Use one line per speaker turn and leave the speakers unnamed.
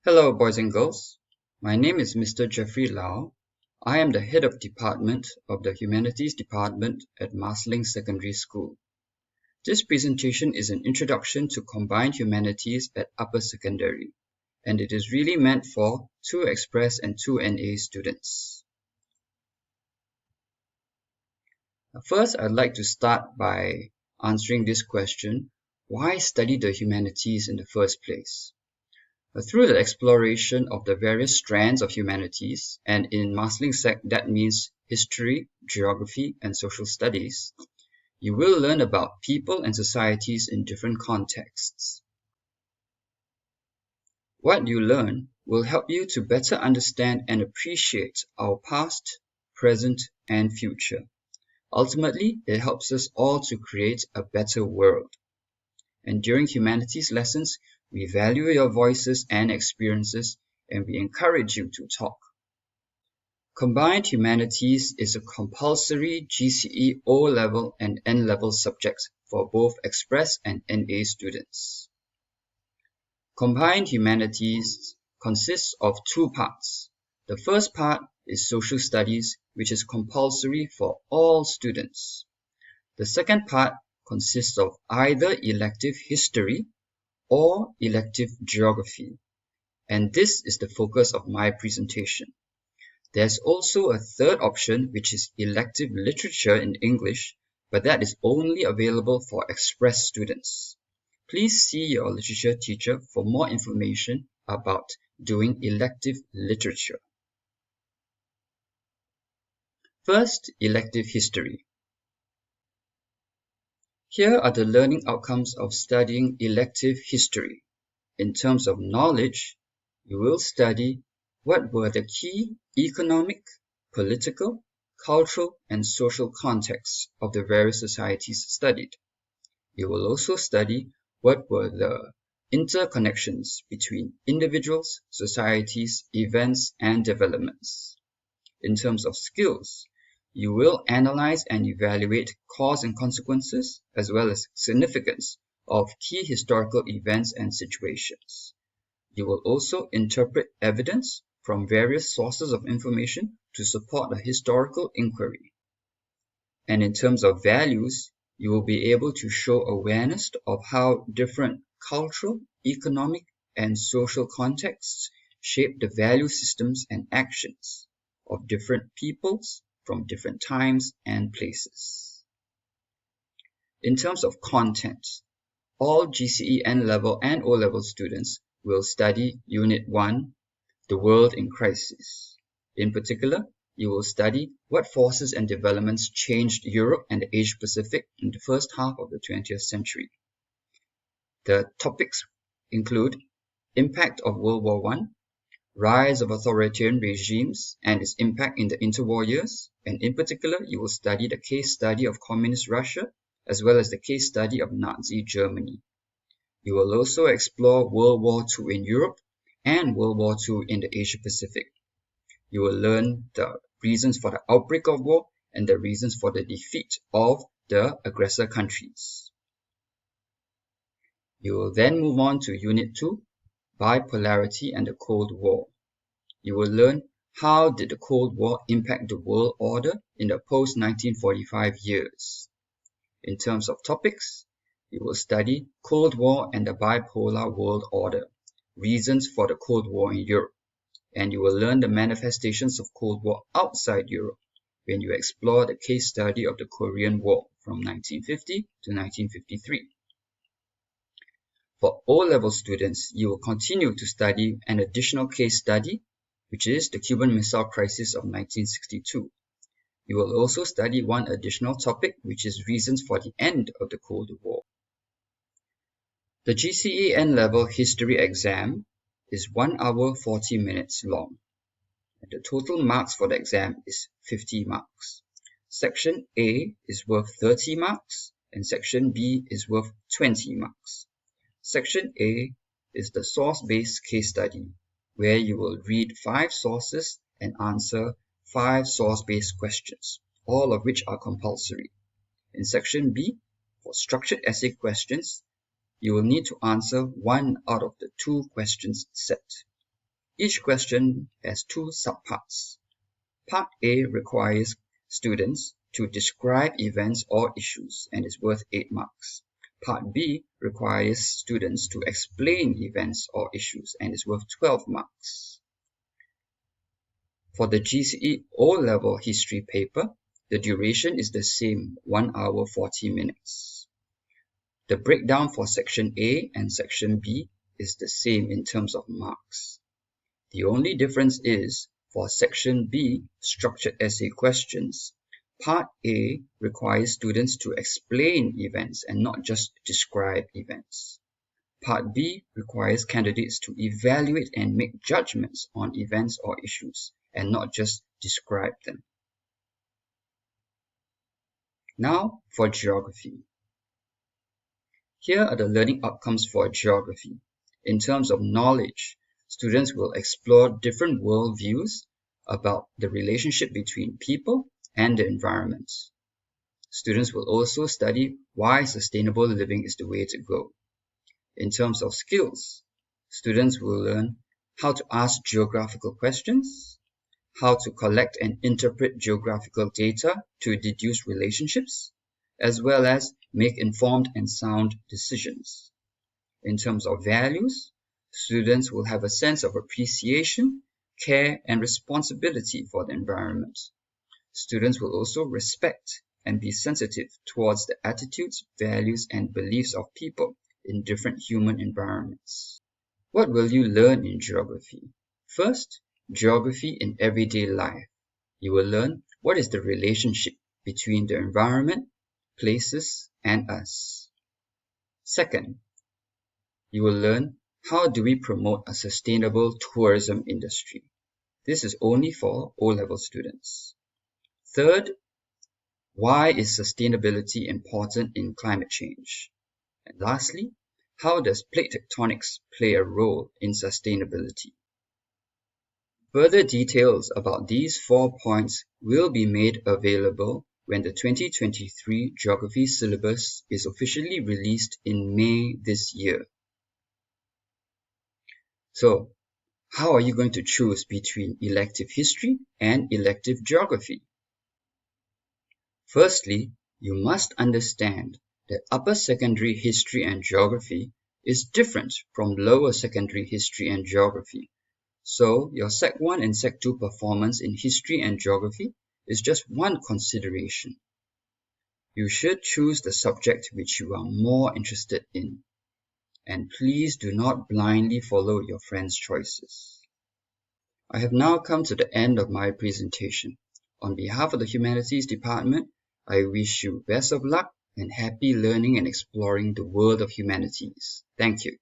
Hello, boys and girls. My name is Mr. Jeffrey Lau. I am the head of department of the Humanities department at Marsiling Secondary School. This presentation is an introduction to combined humanities at upper secondary, and it is really meant for 2 Express and 2 NA students. First, I'd like to start by answering this question: why study the humanities in the first place? Through the exploration of the various strands of humanities, and in Marsiling Sec that means history, geography, and social studies, you will learn about people and societies in different contexts. What you learn will help you to better understand and appreciate our past, present, and future. Ultimately, it helps us all to create a better world. And during humanities lessons, we value your voices and experiences, and we encourage you to talk. Combined Humanities is a compulsory GCE O-level and N-level subject for both Express and NA students. Combined Humanities consists of 2 parts. The first part is Social Studies, which is compulsory for all students. The second part consists of either Elective History or Elective Geography, and this is the focus of my presentation. There's also a third option, which is Elective Literature in English, but that is only available for Express students. Please see your literature teacher for more information about doing Elective Literature. First, Elective History. Here are the learning outcomes of studying Elective History. In terms of knowledge, you will study what were the key economic, political, cultural, and social contexts of the various societies studied. You will also study what were the interconnections between individuals, societies, events, and developments. In terms of skills, you will analyze and evaluate cause and consequences, as well as significance of key historical events and situations. You will also interpret evidence from various sources of information to support a historical inquiry. And in terms of values, you will be able to show awareness of how different cultural, economic, and social contexts shape the value systems and actions of different peoples from different times and places. In terms of content, all GCE N-level and O-level students will study Unit 1, The World in Crisis. In particular, you will study what forces and developments changed Europe and the Asia Pacific in the first half of the 20th century. The topics include impact of World War I, rise of authoritarian regimes and its impact in the interwar years, and in particular, you will study the case study of Communist Russia, as well as the case study of Nazi Germany. You will also explore World War II in Europe and World War II in the Asia Pacific. You will learn the reasons for the outbreak of war and the reasons for the defeat of the aggressor countries. You will then move on to Unit 2, Bipolarity and the Cold War. You will learn how did the Cold War impact the world order in the post-1945 years. In terms of topics, you will study Cold War and the bipolar world order, reasons for the Cold War in Europe, and you will learn the manifestations of Cold War outside Europe when you explore the case study of the Korean War from 1950 to 1953. For O-level students, you will continue to study an additional case study, which is the Cuban Missile Crisis of 1962. You will also study one additional topic, which is reasons for the end of the Cold War. The GCE N-level history exam is 1 hour 40 minutes long. And the total marks for the exam is 50 marks. Section A is worth 30 marks, and Section B is worth 20 marks. Section A is the source-based case study, where you will read 5 sources and answer 5 source-based questions, all of which are compulsory. In Section B, for structured essay questions, you will need to answer 1 out of the 2 questions set. Each question has two subparts. Part A requires students to describe events or issues and is worth 8 marks. Part B requires students to explain events or issues and is worth 12 marks. For the GCE O-level history paper, the duration is the same, 1 hour 40 minutes. The breakdown for Section A and Section B is the same in terms of marks. The only difference is, for Section B, structured essay questions, Part A requires students to explain events and not just describe events. Part B requires candidates to evaluate and make judgments on events or issues and not just describe them. Now for geography. Here are the learning outcomes for geography. In terms of knowledge, students will explore different worldviews about the relationship between people and the environment. Students will also study why sustainable living is the way to go. In terms of skills, students will learn how to ask geographical questions, how to collect and interpret geographical data to deduce relationships, as well as make informed and sound decisions. In terms of values, students will have a sense of appreciation, care, and responsibility for the environment. Students will also respect and be sensitive towards the attitudes, values, and beliefs of people in different human environments. What will you learn in geography? First, geography in everyday life. You will learn what is the relationship between the environment, places, and us. Second, you will learn how do we promote a sustainable tourism industry. This is only for O-level students. Third, why is sustainability important in climate change? And lastly, how does plate tectonics play a role in sustainability? Further details about these 4 points will be made available when the 2023 Geography syllabus is officially released in May this year. So, how are you going to choose between elective history and elective geography? Firstly, you must understand that upper secondary history and geography is different from lower secondary history and geography. So your Sec 1 and Sec 2 performance in history and geography is just one consideration. You should choose the subject which you are more interested in. And please do not blindly follow your friends' choices. I have now come to the end of my presentation. On behalf of the Humanities Department, I wish you best of luck and happy learning and exploring the world of humanities. Thank you.